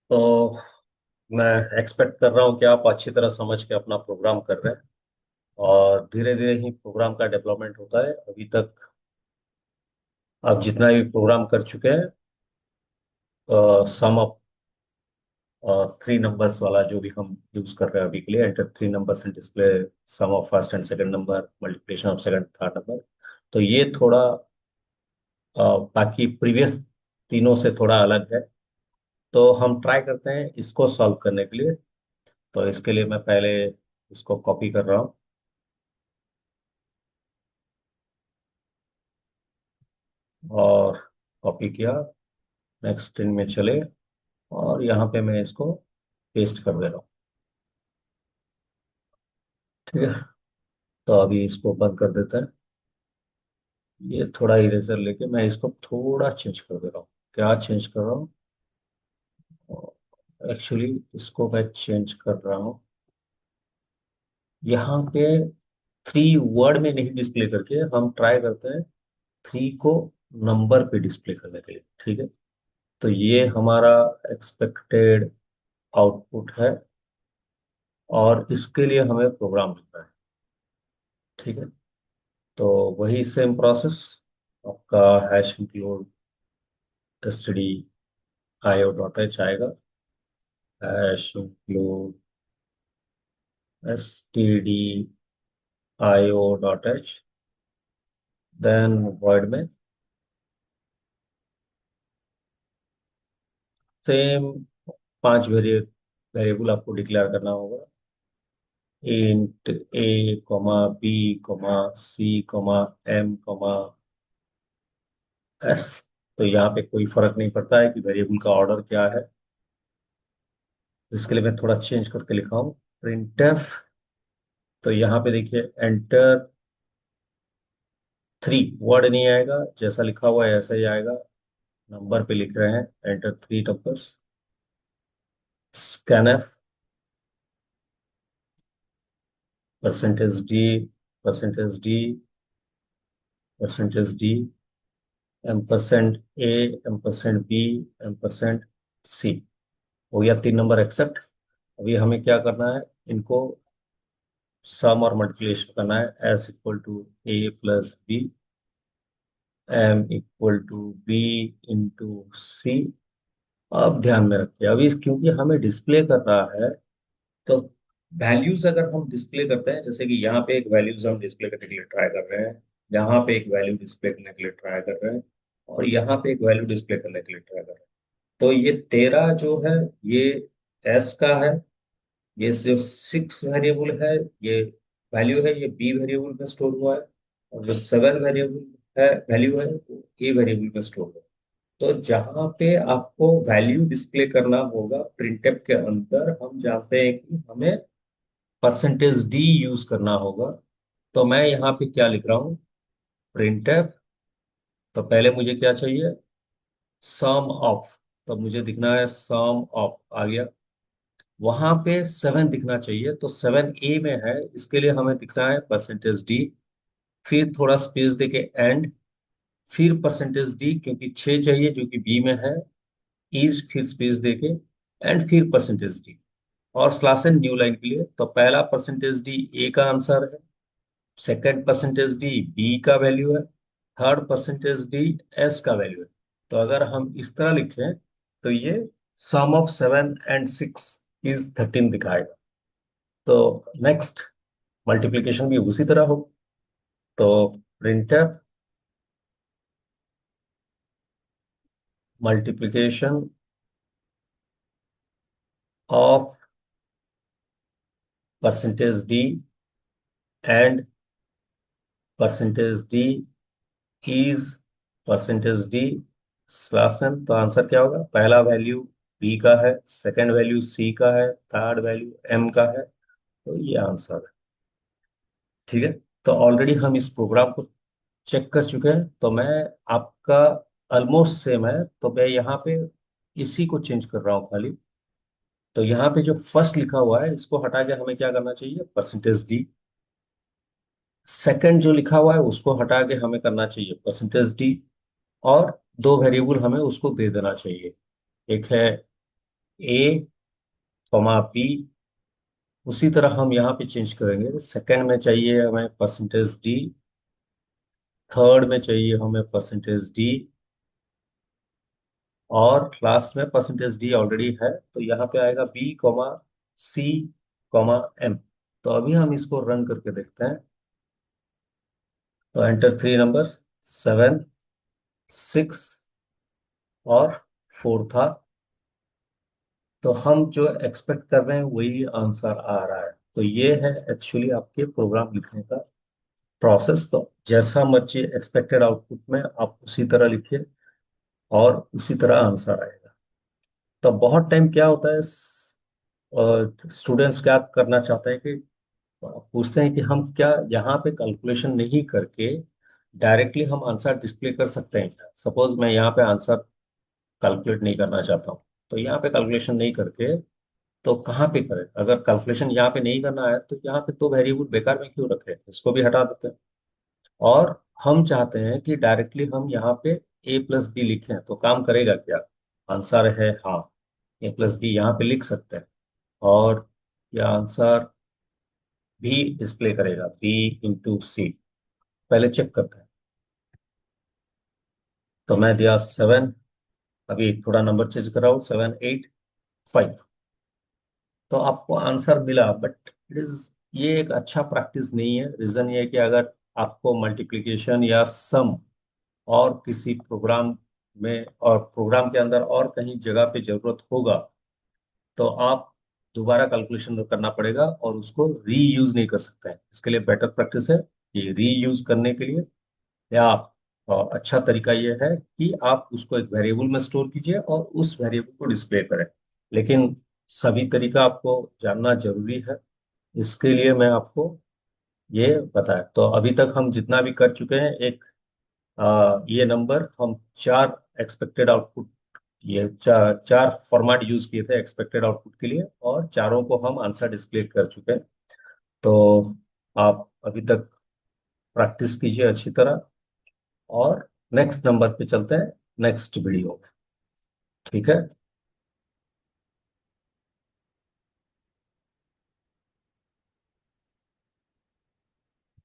तो मैं एक्सपेक्ट कर रहा हूँ कि आप अच्छी तरह समझ के अपना प्रोग्राम कर रहे हैं। और धीरे धीरे ही प्रोग्राम का डेवलपमेंट होता है। अभी तक आप जितना भी प्रोग्राम कर चुके हैं, सम ऑफ थ्री नंबर्स वाला जो भी हम यूज कर रहे हैं अभी के लिए, enter three numbers in display, sum of first and second number, multiplication of second third number. तो ये थोड़ा बाकी प्रीवियस तीनों से थोड़ा अलग है। तो हम ट्राई करते हैं इसको सॉल्व करने के लिए। तो इसके लिए मैं पहले इसको कॉपी कर रहा हूँ और कॉपी किया, नेक्स्ट स्क्रीन में चले और यहाँ पे मैं इसको पेस्ट कर दे रहा हूँ। ठीक है। तो अभी इसको बंद कर देते हैं। ये थोड़ा इरेजर लेके मैं इसको थोड़ा चेंज कर दे रहा हूँ। क्या चेंज कर रहा हूँ? एक्चुअली इसको मैं चेंज कर रहा हूँ यहाँ पे थ्री वर्ड में नहीं डिस्प्ले करके हम ट्राई करते हैं थ्री को नंबर पे डिस्प्ले करने के लिए। ठीक है। तो ये हमारा एक्सपेक्टेड आउटपुट है और इसके लिए हमें प्रोग्राम लिखना है। ठीक है। तो वही सेम प्रोसेस आपका हैश इंक्लूड std io.h आएगा। Hash include std io.h, then word में सेम पांच वेरिएबल आपको डिक्लेयर करना होगा। Int a comma b comma c comma m comma s. तो यहाँ पे कोई फर्क नहीं पड़ता है कि वेरिएबल का ऑर्डर क्या है। इसके लिए मैं थोड़ा चेंज करके लिखा हूँ प्रिंटफ। तो यहाँ पे देखिए एंटर थ्री वर्ड नहीं आएगा, जैसा लिखा हुआ है ऐसा ही आएगा। नंबर पे लिख रहे हैं enter three numbers. Scanf percentage d, percentage d, percentage d, m percent a, m percent b, m percent c. हो गया तीन नंबर एक्सेप्ट। अभी हमें क्या करना है, इनको सम और मल्टीप्लिकेशन करना है। S equal to A plus B, M equal to B into C. अब ध्यान में रखिए, अभी क्योंकि हमें डिस्प्ले कर रहा है तो वैल्यूज अगर हम डिस्प्ले करते हैं, जैसे कि यहाँ पे एक वैल्यूज हम डिस्प्ले करने के लिए ट्राई कर रहे हैं, यहाँ पे एक वैल्यू डिस्प्ले करने के लिए ट्राई कर रहे हैं, और यहाँ पे एक वैल्यू डिस्प्ले करने के लिए ट्राई कर रहे हैं। तो ये 13 जो है ये एस का है। ये सिर्फ सिक्स वेरिएबल है, ये वैल्यू है, ये बी वेरिएबल में स्टोर हुआ है। और जो सेवन वेरिएबल है वैल्यू है वो ए वेरिएबल में स्टोर हुआ है। तो जहां पे आपको वैल्यू डिस्प्ले करना होगा प्रिंटफ के अंदर, हम जानते हैं कि हमें परसेंटेज डी यूज करना होगा। तो मैं यहाँ पे क्या लिख रहा हूँ, प्रिंटफ। तो पहले मुझे क्या चाहिए, सम ऑफ। तो मुझे दिखना है सम ऑफ आ गया। वहां पे सेवन दिखना चाहिए, तो सेवन ए में है, इसके लिए हमें दिखना है परसेंटेज डी। फिर थोड़ा स्पेस देके एंड, फिर परसेंटेज डी क्योंकि छः चाहिए जो कि बी में है, इज फिर स्पेस देके एंड फिर परसेंटेज डी। और स्लैश एंड न्यू लाइन के लिए तो पहला परसेंटेज डी ए का आंसर है, सेकंड परसेंटेज डी बी का वैल्यू है, थर्ड परसेंटेज डी एस का वैल्यू है। तो अगर हम इस तरह लिखें तो ये sum of seven and six is 13 दिखाएगा। तो नेक्स्ट मल्टीप्लिकेशन भी उसी तरह हो। तो printf multiplication of percentage d and percentage d is percentage d slash n. तो आंसर क्या होगा, पहला वैल्यू बी का है, सेकंड वैल्यू सी का है, थर्ड वैल्यू एम का है। तो ये आंसर है। ठीक है। तो ऑलरेडी हम इस प्रोग्राम को चेक कर चुके हैं। तो मैं आपका ऑलमोस्ट सेम है, तो मैं यहाँ पे इसी को चेंज कर रहा हूँ खाली। तो यहाँ पे जो फर्स्ट लिखा हुआ है इसको हटा के हमें क्या करना चाहिए, परसेंटेज डी। सेकंड जो लिखा हुआ है उसको हटा के हमें करना चाहिए परसेंटेज डी। और दो वेरिएबल हमें उसको दे देना चाहिए, एक है ए कॉमा बी। उसी तरह हम यहाँ पे चेंज करेंगे, सेकंड में चाहिए हमें परसेंटेज डी, थर्ड में चाहिए हमें परसेंटेज डी, और लास्ट में परसेंटेज डी ऑलरेडी है, तो यहाँ पे आएगा B comma c comma M. तो अभी हम इसको रन करके देखते हैं। तो एंटर थ्री नंबर्स, 7, 6 और 4 था। तो हम जो एक्सपेक्ट कर रहे हैं वही आंसर आ रहा है। तो ये है एक्चुअली आपके प्रोग्राम लिखने का प्रोसेस। तो जैसा मर्जी एक्सपेक्टेड आउटपुट में आप उसी तरह लिखिए और उसी तरह आंसर आएगा। तो बहुत टाइम क्या होता है, स्टूडेंट्स क्या करना चाहते हैं कि पूछते हैं कि हम क्या यहाँ पे कैलकुलेशन नहीं करके डायरेक्टली हम आंसर डिस्प्ले कर सकते हैं क्या। सपोज मैं यहाँ पे आंसर कैलकुलेट नहीं करना चाहता हूँ, तो यहाँ पे कैलकुलेशन नहीं करके तो कहाँ पे करें। अगर कैलकुलेशन यहाँ पे नहीं करना है तो यहाँ पे तो वेरिएबल बेकार में क्यों रखें, इसको भी हटा देते हैं। और हम चाहते हैं कि डायरेक्टली हम यहाँ पे ए प्लस बी लिखें, तो काम करेगा क्या। आंसर है हाँ, ए प्लस बी यहाँ पे लिख सकते हैं, और यह आंसर भी डिस्प्ले करेगा बी इंटू सी। पहले चेक करते हैं। तो मैं दिया 7, अभी थोड़ा नंबर चेंज कर रहा हूँ, 7, 8, 5। तो आपको आंसर मिला, बट इट इज, ये एक अच्छा प्रैक्टिस नहीं है। रीजन ये है कि अगर आपको मल्टीप्लिकेशन या सम और किसी प्रोग्राम में और प्रोग्राम के अंदर और कहीं जगह पे जरूरत होगा, तो आप दोबारा कैलकुलेशन करना पड़ेगा और उसको रीयूज नहीं कर सकते हैं। इसके लिए बेटर प्रैक्टिस है कि रीयूज करने के लिए, या अच्छा तरीका यह है कि आप उसको एक वेरिएबल में स्टोर कीजिए और उस वेरिएबल को डिस्प्ले करें। लेकिन सभी तरीका आपको जानना जरूरी है, इसके लिए मैं आपको ये बताया। तो अभी तक हम जितना भी कर चुके हैं, एक ये नंबर हम चार एक्सपेक्टेड आउटपुट, ये चार फॉर्मेट यूज किए थे एक्सपेक्टेड आउटपुट के लिए, और चारों को हम आंसर डिस्प्ले कर चुके हैं। तो आप अभी तक प्रैक्टिस कीजिए अच्छी तरह, और नेक्स्ट नंबर पे चलते हैं नेक्स्ट वीडियो में। ठीक है।